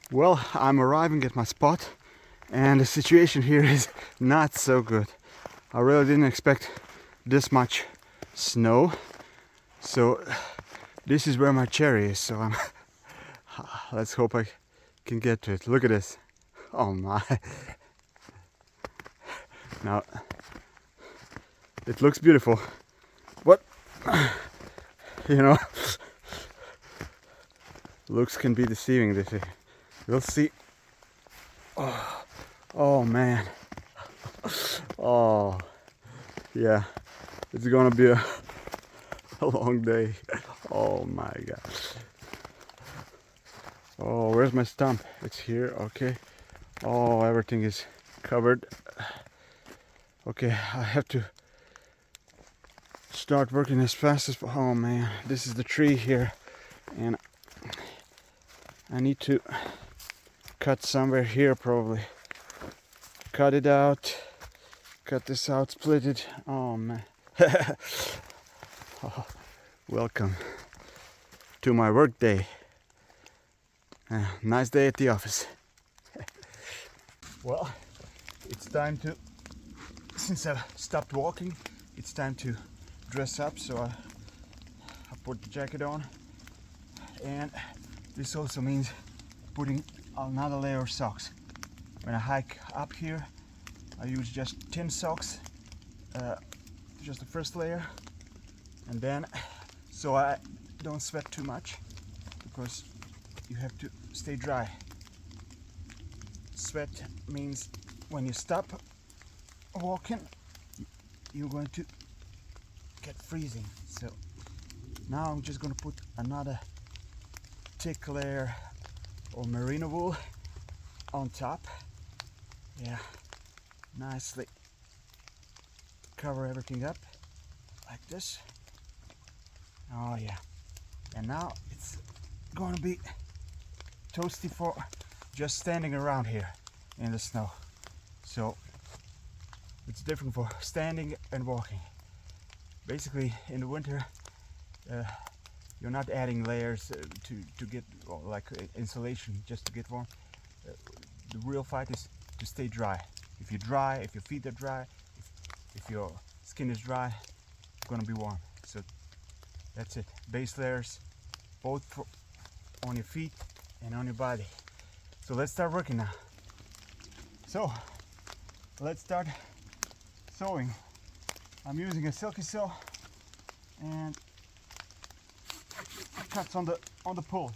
Well, I'm arriving at my spot and the situation here is not so good. I really didn't expect this much snow. So this is where my cherry is, so let's hope I can get to it. Look at this. Oh my. Now, it looks beautiful. What? You know, looks can be deceiving this year. We'll see. Oh man. Oh yeah, it's gonna be a long day. Oh my god. Oh, where's my stump? It's here. Okay. Oh, everything is covered. Okay, I have to start working as fast as. Oh man, this is the tree here, and I need to cut somewhere here probably. Cut it out. Cut this out. Split it. Oh man. Oh, welcome to my work day. Nice day at the office. Well, it's time to. Since I've stopped walking, it's time to dress up. So I put the jacket on, and this also means putting another layer of socks. When I hike up here, I use just thin socks, just the first layer, and then so I don't sweat too much, because you have to stay dry. Sweat means when you stop walking, you're going to get freezing. So now I'm just going to put another thick layer of merino wool on top. Yeah, nicely cover everything up like this. Oh yeah, and now it's going to be toasty for just standing around here in the snow. So it's different for standing and walking. Basically, in the winter, you're not adding layers to get like insulation just to get warm. The real fight is to stay dry. If you're dry, if your feet are dry, if your skin is dry, it's gonna be warm. So that's it. Base layers, both on your feet and on your body. So let's start working now. So let's start sewing. I'm using a silky sew and cuts on the pull.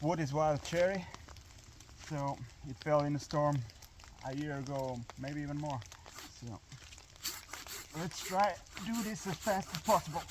Wood is wild cherry, so it fell in a storm a year ago, maybe even more. So let's try to do this as fast as possible.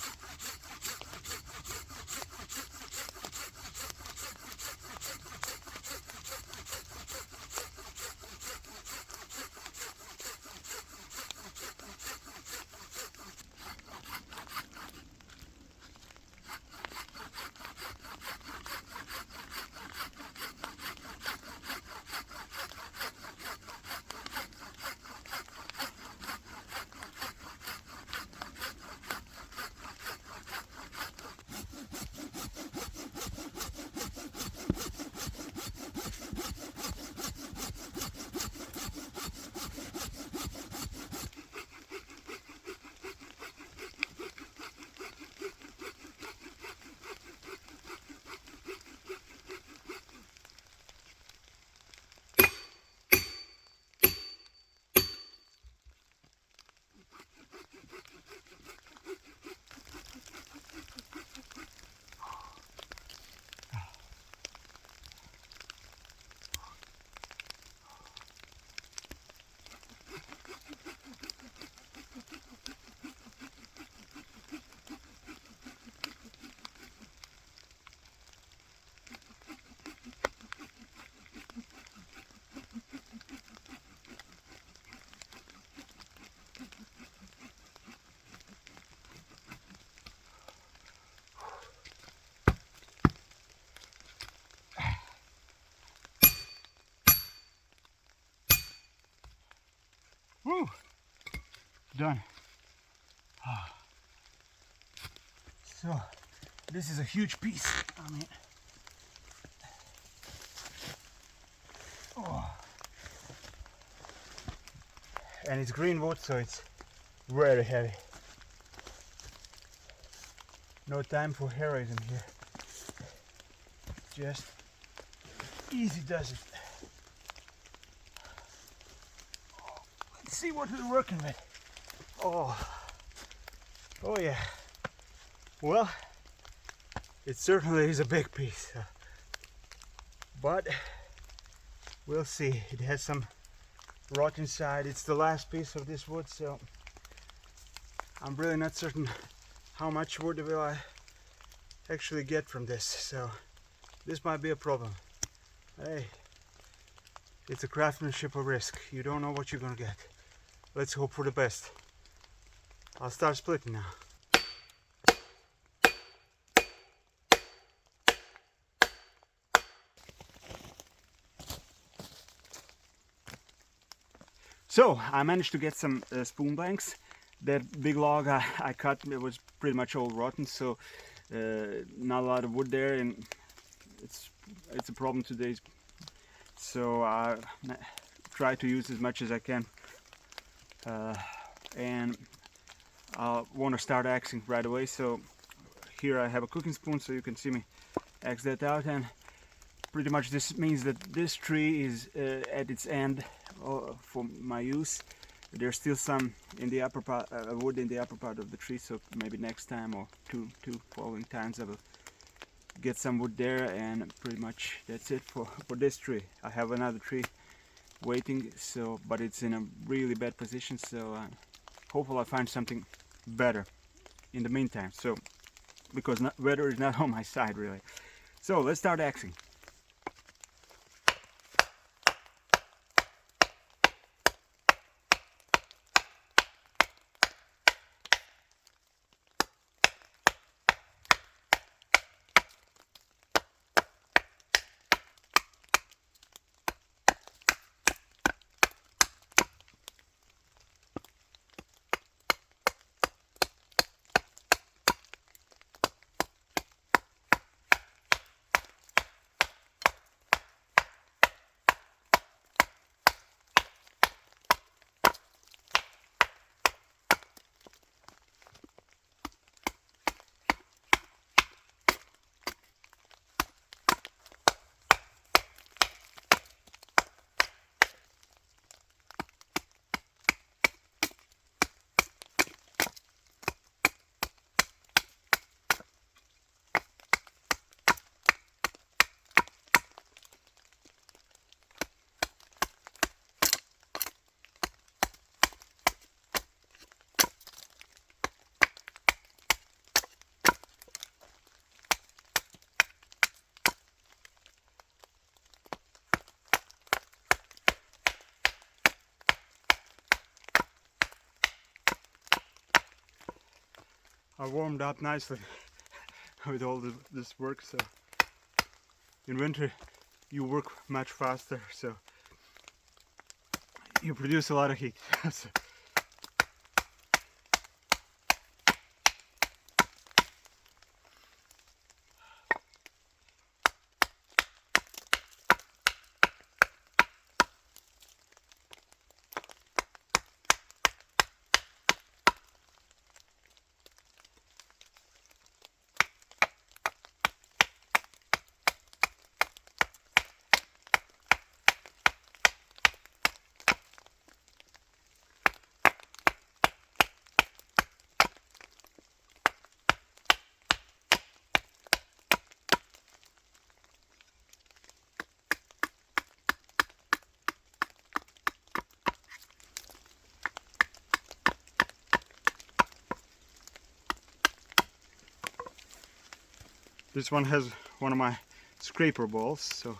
Woo! Done. So This is a huge piece. I mean, oh. And it's green wood, so it's very heavy. No time for heroism here. Just easy does it. Let's see what we're working with. Oh yeah. Well, it certainly is a big piece, but we'll see. It has some rot inside. It's the last piece of this wood, so I'm really not certain how much wood will I actually get from this, so this might be a problem. Hey, it's a craftsmanship of risk. You don't know what you're gonna get. Let's hope for the best. I'll start splitting now. So I managed to get some spoon blanks. That big log I cut, it was pretty much all rotten, so not a lot of wood there, and it's a problem today. So I try to use as much as I can, and I want to start axing right away. So here I have a cooking spoon, so you can see me axe that out, and pretty much this means that this tree is at its end for my use. There's still some in the upper part, wood in the upper part of the tree, so maybe next time or two following times I will get some wood there, and pretty much that's it for this tree. I have another tree waiting, so but it's in a really bad position, so hopefully I find something better in the meantime. So because weather is not on my side really. So let's start axing. I warmed up nicely with all this work, so in winter you work much faster, so you produce a lot of heat. So, this one has one of my scraper balls, so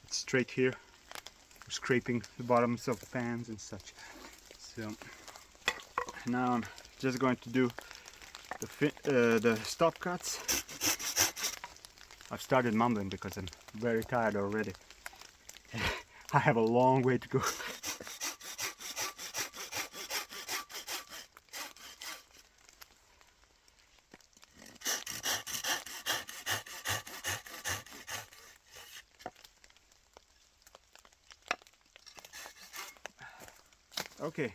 it's straight here for scraping the bottoms of the pans and such. So now I'm just going to do the stop cuts. I've started mumbling because I'm very tired already. I have a long way to go. Okay.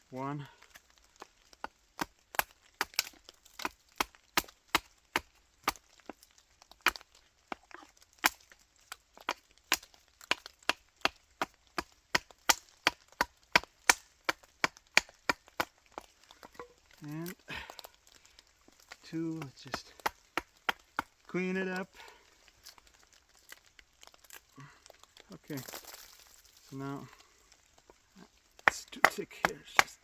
One. And two, let's just clean it up. Okay, so now it's too thick here. It's just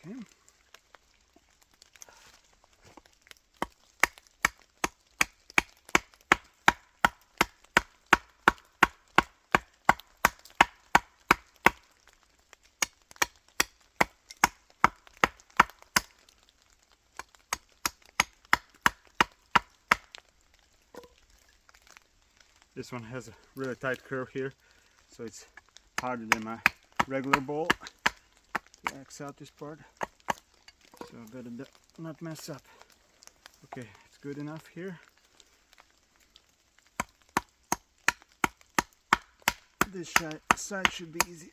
okay. This one has a really tight curve here, so it's harder than my regular bowl to axe out this part. So I better not mess up. Okay, it's good enough here. This side should be easy.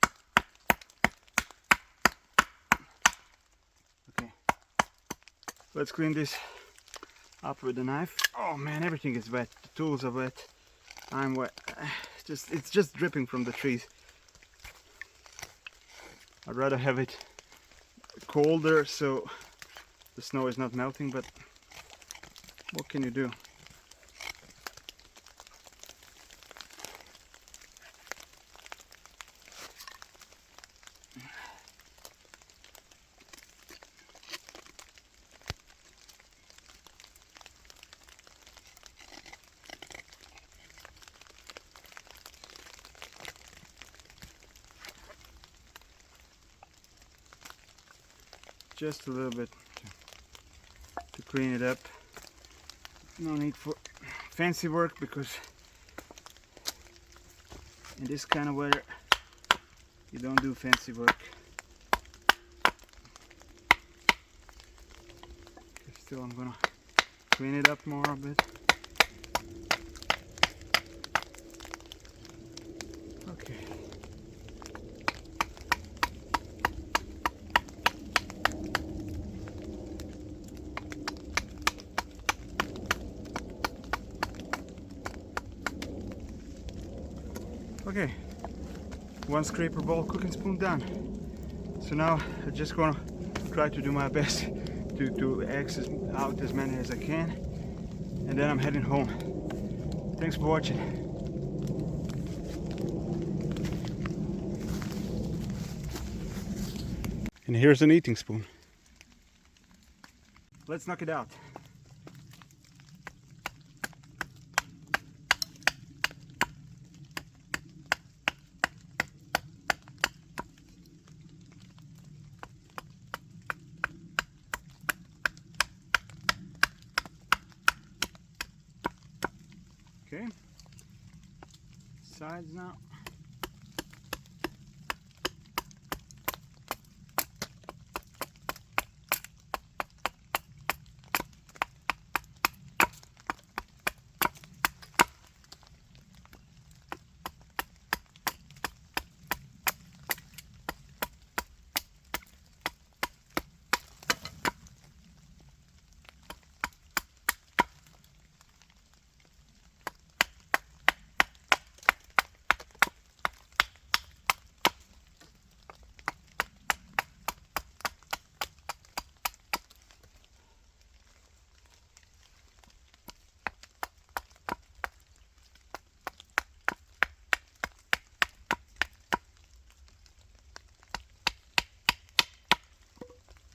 Okay, let's clean this up with the knife. Oh man, everything is wet. The tools are wet. I'm wet. It's just dripping from the trees. I'd rather have it colder so the snow is not melting, but what can you do? Just a little bit to clean it up. No need for fancy work, because in this kind of weather you don't do fancy work. Still, I'm gonna clean it up more a bit. Okay. Okay, one scraper ball cooking spoon done. So now I'm just gonna try to do my best to axe out as many as I can, and then I'm heading home. Thanks for watching. And here's an eating spoon. Let's knock it out. Okay, sides now.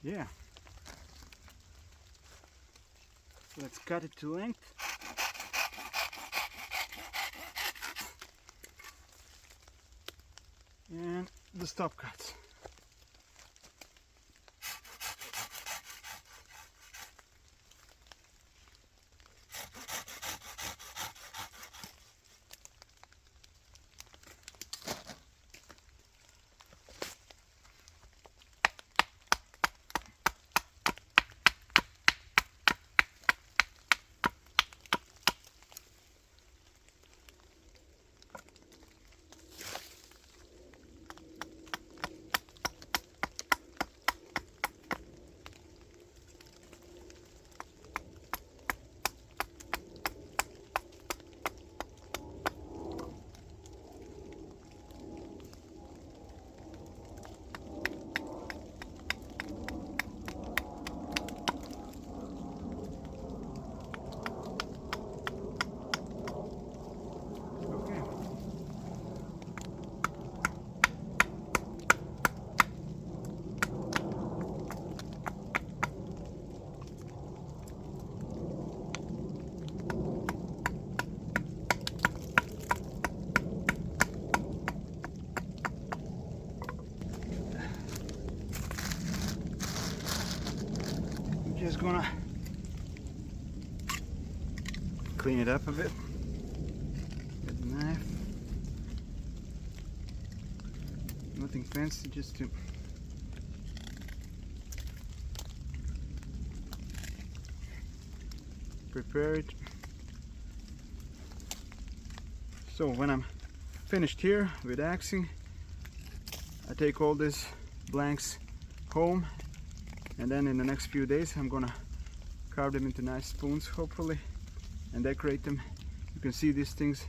Yeah. So let's cut it to length. And the stop cuts. gonna clean it up a bit. Get the knife. Nothing fancy, just to prepare it. So when I'm finished here with axing, I take all these blanks home, and then in the next few days I'm gonna carve them into nice spoons, hopefully, and decorate them. You can see these things,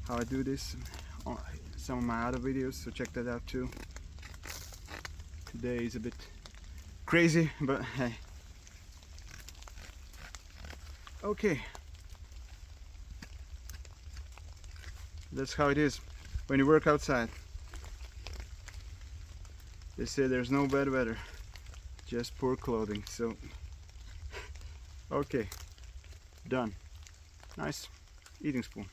how I do this on some of my other videos, so check that out too. Today is a bit crazy, but hey. Okay, that's how it is when you work outside. They say there's no bad weather, just poor clothing. So okay, done. Nice eating spoon.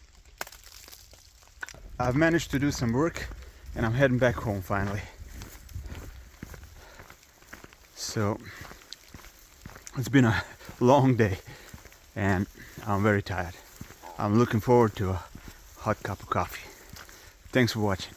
I've managed to do some work and I'm heading back home finally. So it's been a long day and I'm very tired. I'm looking forward to a hot cup of coffee. Thanks for watching.